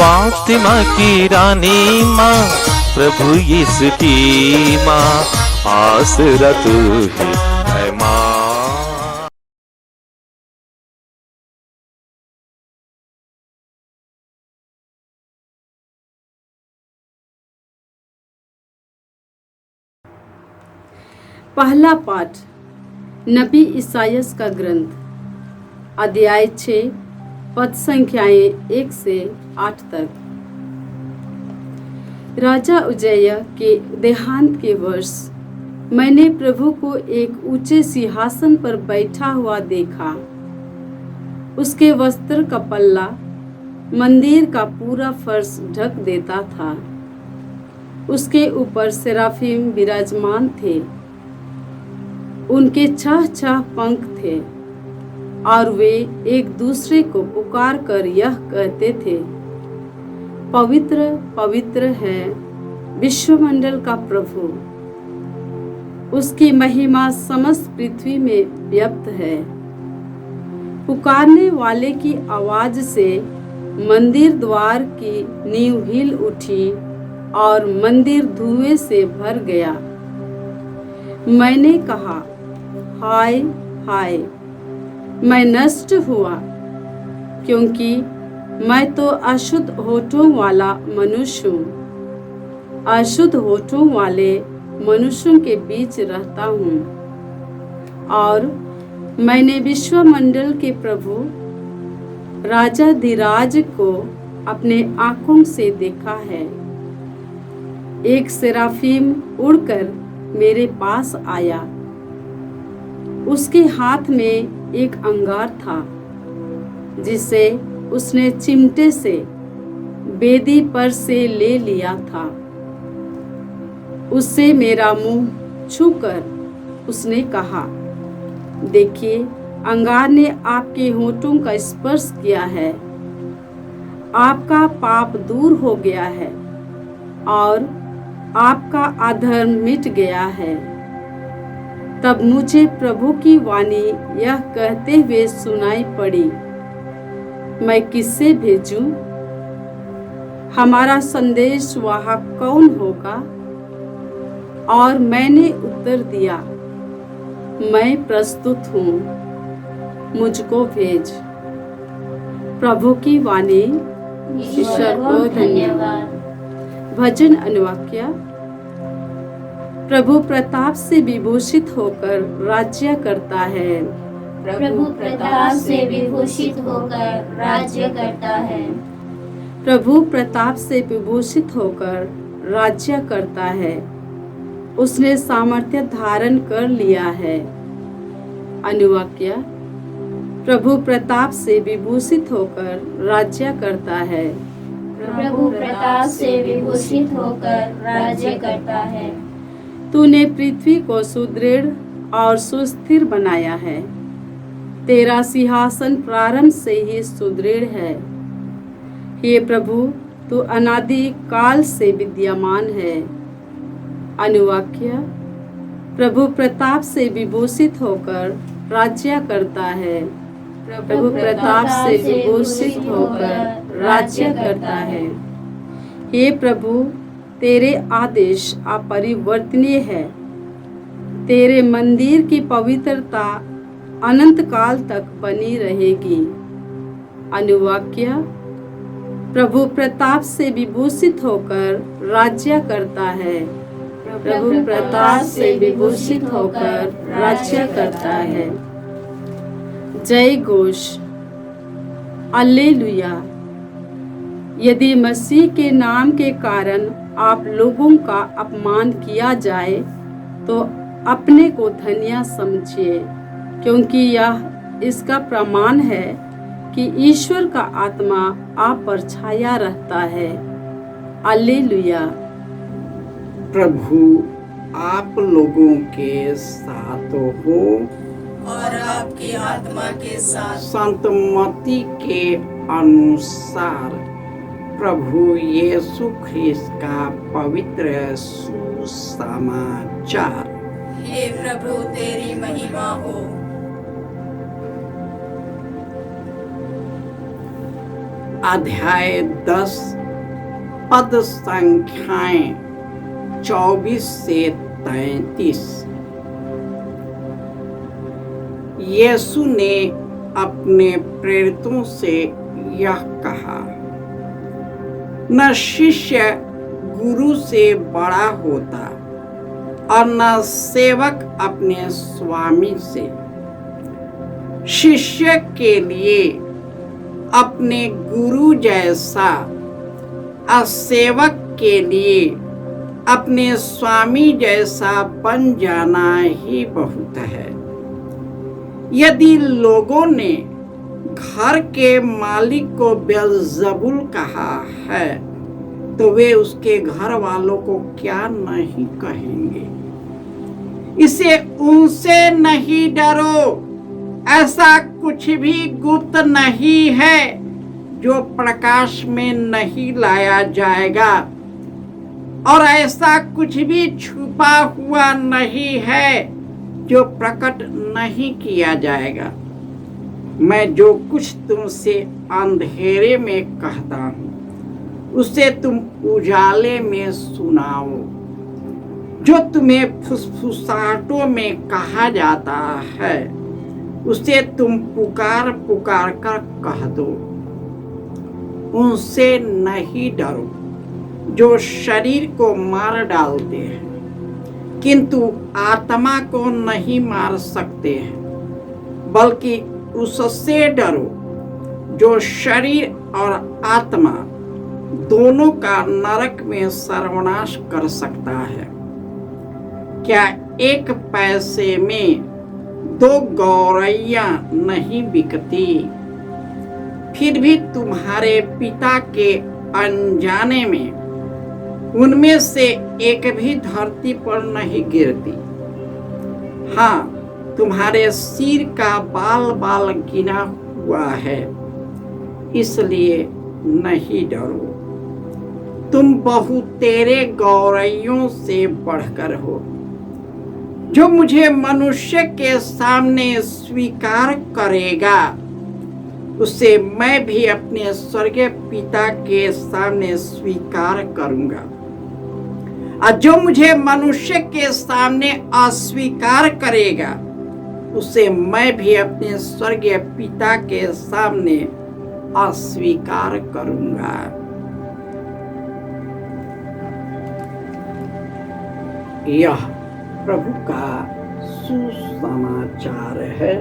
फातिमा की रानी माँ, प्रभु यीशु की माँ, आसरा तू ही है माँ। पहला पाठ नबी इसायास का ग्रंथ, अध्याय 6, पद संख्याएं 1 से 8 तक। राजा उज्जैया के देहांत के वर्ष मैंने प्रभु को एक ऊंचे सिंहासन पर बैठा हुआ देखा। उसके वस्त्र का पल्ला मंदिर का पूरा फर्श ढक देता था। उसके ऊपर सेराफिम विराजमान थे। उनके 6 पंख थे और वे एक दूसरे को पुकार कर यह कहते थे, पवित्र पवित्र है विश्वमंडल का प्रभु, उसकी महिमा समस्त पृथ्वी में व्याप्त है। पुकारने वाले की आवाज से मंदिर द्वार की नींव हिल उठी और मंदिर धुएं से भर गया। मैंने कहा, हाय हाय, मैं नष्ट हुआ, क्योंकि मैं तो अशुद्ध होठों वाला मनुष्य हूँ। अशुद्ध होठों वाले मनुष्यों के बीच रहता हूँ और मैंने विश्वमंडल के प्रभु राजाधिराज को अपने आंखों से देखा है। एक सेराफिम उड़कर मेरे पास आया। उसके हाथ में एक अंगार था, जिसे उसने चिमटे से बेदी पर से ले लिया था। उससे मेरा मुंह छूकर उसने कहा, देखिए, अंगार ने आपके होठों का स्पर्श किया है। आपका पाप दूर हो गया है और आपका अधर्म मिट गया है। तब मुझे प्रभु की वाणी यह कहते हुए सुनाई पड़ी, मैं किससे भेजूं? हमारा संदेश वाहक कौन होगा? और मैंने उत्तर दिया, मैं प्रस्तुत हूँ, मुझको भेज। प्रभु की वाणी। ईश्वर को धन्यवाद। भजन अनुवाक्य। प्रभु प्रताप से विभूषित होकर राज्य करता है। प्रभु प्रताप से विभूषित होकर राज्य करता है। प्रभु प्रताप से विभूषित होकर राज्य करता है। उसने सामर्थ्य धारण कर लिया है। अनुवाक्य। प्रभु प्रताप से विभूषित होकर राज्य करता है। प्रभु प्रताप से विभूषित होकर राज्य करता है। तूने पृथ्वी को सुदृढ़ और सुस्थिर बनाया है। तेरा सिंहासन प्रारंभ से ही सुदृढ़ है। हे प्रभु, तू अनादि काल से विद्यमान है। अनुवाक्य। प्रभु प्रताप से विभूषित होकर राज्य करता है। प्रभु प्रताप से विभूषित होकर राज्य करता है। हे प्रभु, तेरे आदेश अपरिवर्तनीय है। तेरे मंदिर की पवित्रता अनंत काल तक बनी रहेगी। अनुवाक्य। प्रभु प्रताप से विभूषित होकर राज्य करता है। प्रभु प्रताप से विभूषित होकर राज्य करता है। जय घोष। alleluia। यदि मसीह के नाम के कारण आप लोगों का अपमान किया जाए तो अपने को धन्य समझिए, क्योंकि यह इसका प्रमाण है कि ईश्वर का आत्मा आप पर छाया रहता है। alleluia। प्रभु आप लोगों के साथ हो और आपकी आत्मा के साथ। संत मत्ती के अनुसार प्रभु यीशु ख्रिस्त का पवित्र सुसमाचार। हे प्रभु, तेरी महिमा हो। अध्याय 10 पद संख्याएं 24 से 33। यीशु ने अपने प्रेरितों से यह कहा, न शिष्य गुरु से बड़ा होता और न सेवक अपने स्वामी से। शिष्य के लिए अपने गुरु जैसा और सेवक के लिए अपने स्वामी जैसा बन जाना ही बहुत है। यदि लोगों ने घर के मालिक को बेलजबूल कहा है तो वे उसके घर वालों को क्या नहीं कहेंगे। इसे उनसे नहीं डरो, ऐसा कुछ भी गुप्त नहीं है जो प्रकाश में नहीं लाया जाएगा, और ऐसा कुछ भी छुपा हुआ नहीं है जो प्रकट नहीं किया जाएगा। मैं जो कुछ तुमसे अंधेरे में कहता हूँ उसे तुम उजाले में सुनाओ। जो तुम्हें फुसफुसाहटों में कहा जाता है उसे तुम पुकार पुकार कर कह दो। उनसे नहीं डरो जो शरीर को मार डालते हैं किंतु आत्मा को नहीं मार सकते हैं, बल्कि उससे डरो जो शरीर और आत्मा दोनों का नरक में सर्वनाश कर सकता है। क्या एक पैसे में 2 गौरैया नहीं बिकती? फिर भी तुम्हारे पिता के अनजाने में उनमें से एक भी धरती पर नहीं गिरती। हाँ, तुम्हारे सिर का बाल बाल गिना हुआ है, इसलिए नहीं डरो। तुम बहुतेरे गौरैयों से बढ़कर हो। जो मुझे मनुष्य के सामने स्वीकार करेगा उसे मैं भी अपने स्वर्गीय पिता के सामने स्वीकार करूंगा, और जो मुझे मनुष्य के सामने अस्वीकार करेगा उसे मैं भी अपने स्वर्गीय पिता के सामने अस्वीकार करूंगा। यह प्रभु का सुसमाचार है।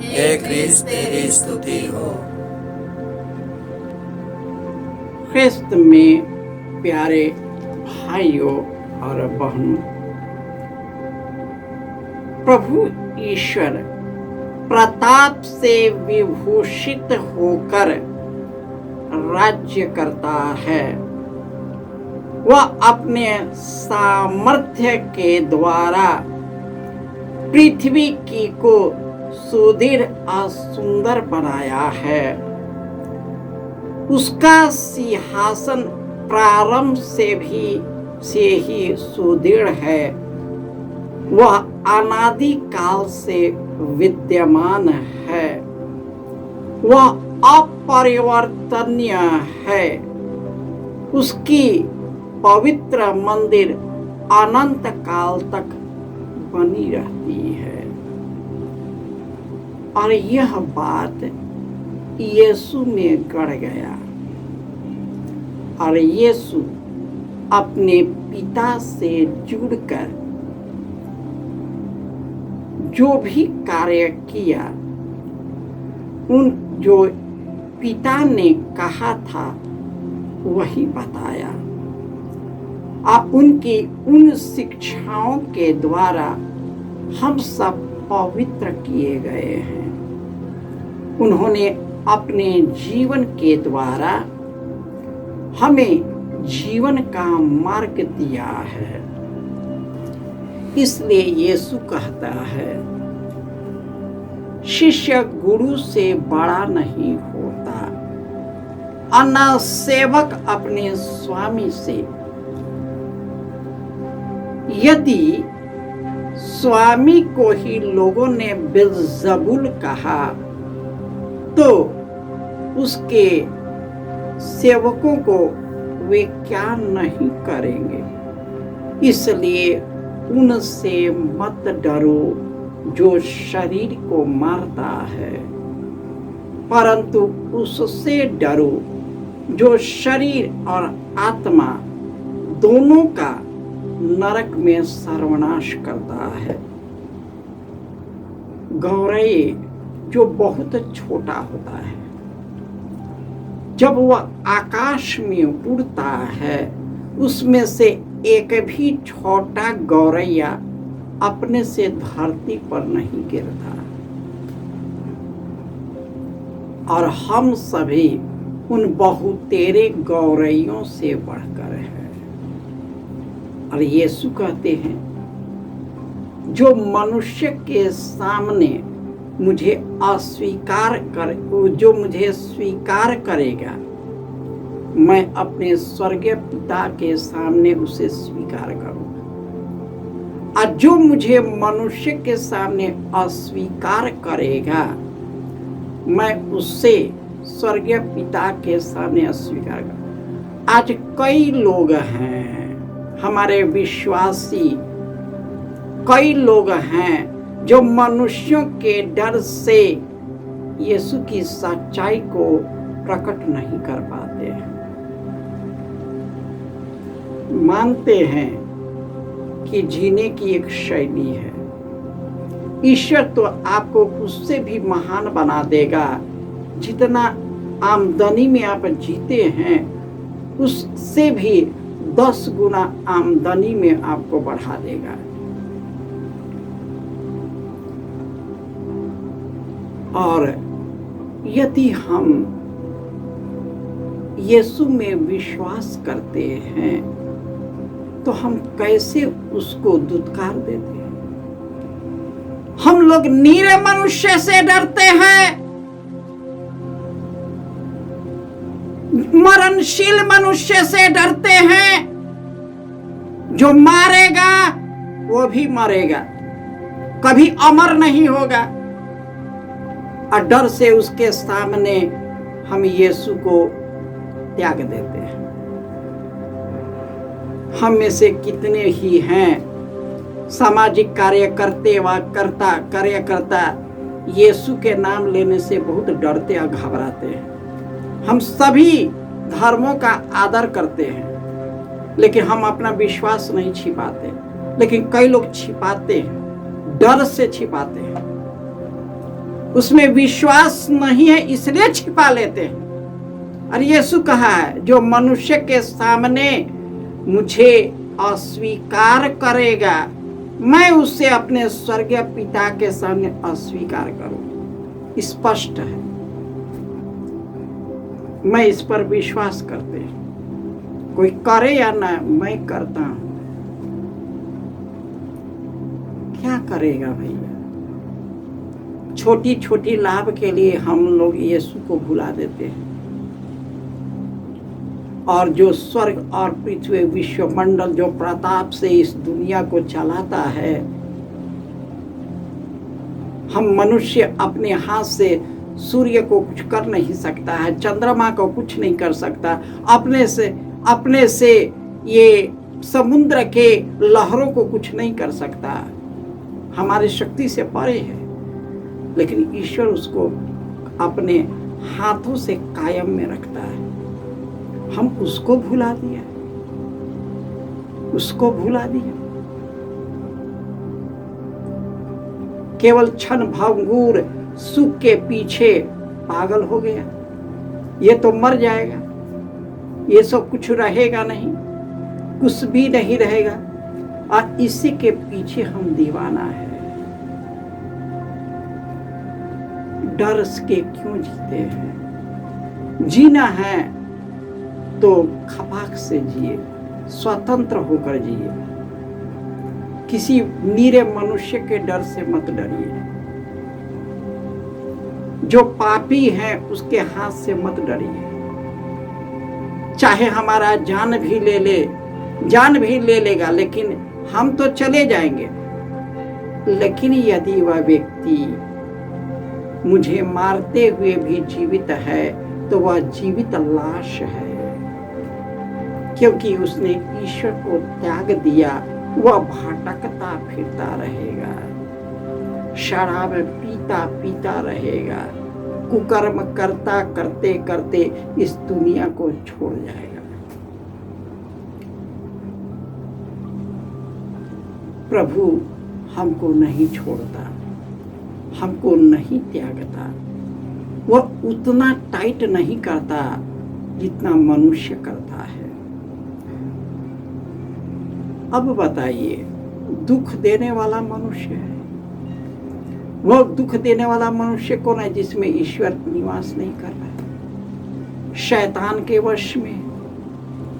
हे क्रिस्त तेरी स्तुति हो। ख्रिस्त में प्यारे भाइयों और बहनों, प्रभु ईश्वर प्रताप से विभूषित होकर राज्य करता है। वह अपने सामर्थ्य के द्वारा पृथ्वी की को सुदृढ़ और सुंदर बनाया है। उसका सिंहासन प्रारंभ से ही सुदृढ़ है। वह अनादि काल से विद्यमान है। वह अपरिवर्तनीय है। उसकी पवित्र मंदिर अनंत काल तक बनी रहती है। और यह बात यीशु में गड़ गया, और यीशु अपने पिता से जुड़कर जो भी कार्य किया, उन जो पिता ने कहा था वही बताया, और उनकी उन शिक्षाओं के द्वारा हम सब पवित्र किए गए हैं। उन्होंने अपने जीवन के द्वारा हमें जीवन का मार्ग दिया है। इसलिए यीशु कहता है, शिष्य गुरु से बड़ा नहीं होता, और न सेवक अपने स्वामी से। यदि स्वामी को ही लोगों ने बेलजबूल कहा तो उसके सेवकों को वे क्या नहीं करेंगे। इसलिए उनसे मत डरो जो शरीर को मारता है, परंतु उससे डरो जो शरीर और आत्मा दोनों का नरक में सर्वनाश करता है। गौरय जो बहुत छोटा होता है, जब वह आकाश में उड़ता है, उसमें से एक भी छोटा गौरैया अपने से धरती पर नहीं गिरता। और हम सभी उन बहुतेरे गौरैयों से बढ़कर हैं। और यीशु कहते हैं, जो मनुष्य के सामने मुझे अस्वीकार कर, जो मुझे स्वीकार करेगा, मैं अपने स्वर्गीय पिता के सामने उसे स्वीकार करूंगा। और जो मुझे मनुष्य के सामने अस्वीकार करेगा, मैं उससे स्वर्गीय पिता के सामने अस्वीकार करूंगा। आज कई लोग हैं, हमारे विश्वासी कई लोग हैं जो मनुष्यों के डर से यीशु की सच्चाई को प्रकट नहीं कर पाते हैं। मानते हैं कि जीने की एक शैली है। ईश्वर तो आपको उससे भी महान बना देगा, जितना आमदनी में आप जीते हैं उससे भी 10 गुना आमदनी में आपको बढ़ा देगा। और यदि हम यीशु में विश्वास करते हैं तो हम कैसे उसको दुत्कार देते हैं। हम लोग नीरे मनुष्य से डरते हैं, मरणशील मनुष्य से डरते हैं। जो मारेगा वो भी मरेगा, कभी अमर नहीं होगा। और डर से उसके सामने हम यीशु को त्याग देते हैं। हम में से कितने ही हैं सामाजिक कार्यकर्ता यीशु के नाम लेने से बहुत डरते और घबराते हैं। हम सभी धर्मों का आदर करते हैं, लेकिन हम अपना विश्वास नहीं छिपाते। लेकिन कई लोग छिपाते हैं, डर से छिपाते हैं, उसमें विश्वास नहीं है इसलिए छिपा लेते हैं। और यीशु कहा है, जो मनुष्य के सामने मुझे अस्वीकार करेगा, मैं उसे अपने स्वर्गीय पिता के सामने अस्वीकार करूंगा। स्पष्ट है, मैं इस पर विश्वास करते हैं। कोई करे या ना, मैं करता हूं। क्या करेगा भैया? छोटी छोटी लाभ के लिए हम लोग यीशु को भुला देते हैं। और जो स्वर्ग और पृथ्वी विश्वमंडल जो प्रताप से इस दुनिया को चलाता है, हम मनुष्य अपने हाथ से सूर्य को कुछ कर नहीं सकता है, चंद्रमा को कुछ नहीं कर सकता, अपने से ये समुद्र के लहरों को कुछ नहीं कर सकता, हमारी शक्ति से परे है। लेकिन ईश्वर उसको अपने हाथों से कायम में रखता है। हम उसको भुला दिया, उसको भुला दिया। केवल क्षण भंगुर सुख के पीछे पागल हो गया। ये तो मर जाएगा, ये सब कुछ रहेगा नहीं, कुछ भी नहीं रहेगा। और इसी के पीछे हम दीवाना है। डर के क्यों जीते हैं? जीना है तो खपाक से जिए, स्वतंत्र होकर जिए। किसी नीरे मनुष्य के डर से मत डरिए। जो पापी है उसके हाथ से मत डरिए। चाहे हमारा जान भी ले लेगा, लेकिन हम तो चले जाएंगे। लेकिन यदि वह व्यक्ति मुझे मारते हुए भी जीवित है तो वह जीवित लाश है, क्योंकि उसने ईश्वर को त्याग दिया। वह भटकता फिरता रहेगा, शराब पीता पीता रहेगा, कुकर्म करता करते करते इस दुनिया को छोड़ जाएगा। प्रभु हमको नहीं छोड़ता, हमको नहीं त्यागता। वह उतना टाइट नहीं करता जितना मनुष्य करता है। अब बताइए, दुख देने वाला मनुष्य है, वह दुख देने वाला मनुष्य कौन है? जिसमें ईश्वर निवास नहीं कर रहा है, शैतान के वश में,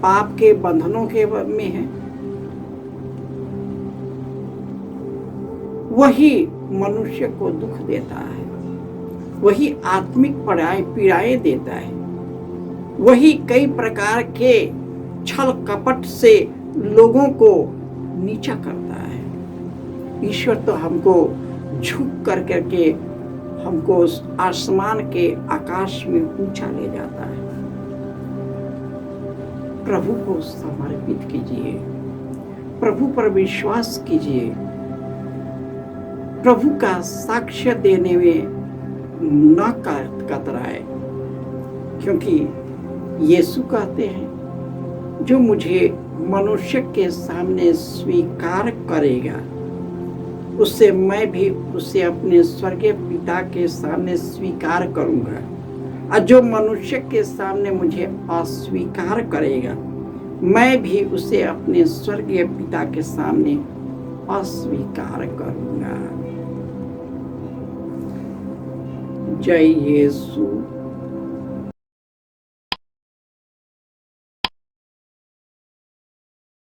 पाप के बंधनों के में है। वही मनुष्य को दुख देता है, वही आत्मिक पीड़ाएं देता है, वही कई प्रकार के छल कपट से लोगों को नीचा करता है। ईश्वर तो हमको झुक कर करके हमको आसमान के आकाश में ऊंचा ले जाता है। प्रभु को समर्पित कीजिए, प्रभु पर विश्वास कीजिए, प्रभु का साक्ष्य देने में न कतराए, क्योंकि यीशु कहते हैं जो मुझे मनुष्य के सामने स्वीकार करेगा उससे मैं भी उसे अपने स्वर्गीय पिता के सामने स्वीकार करूंगा, और जो मनुष्य के सामने मुझे अस्वीकार करेगा मैं भी उसे अपने स्वर्गीय पिता के सामने अस्वीकार करूंगा। जय यीशु।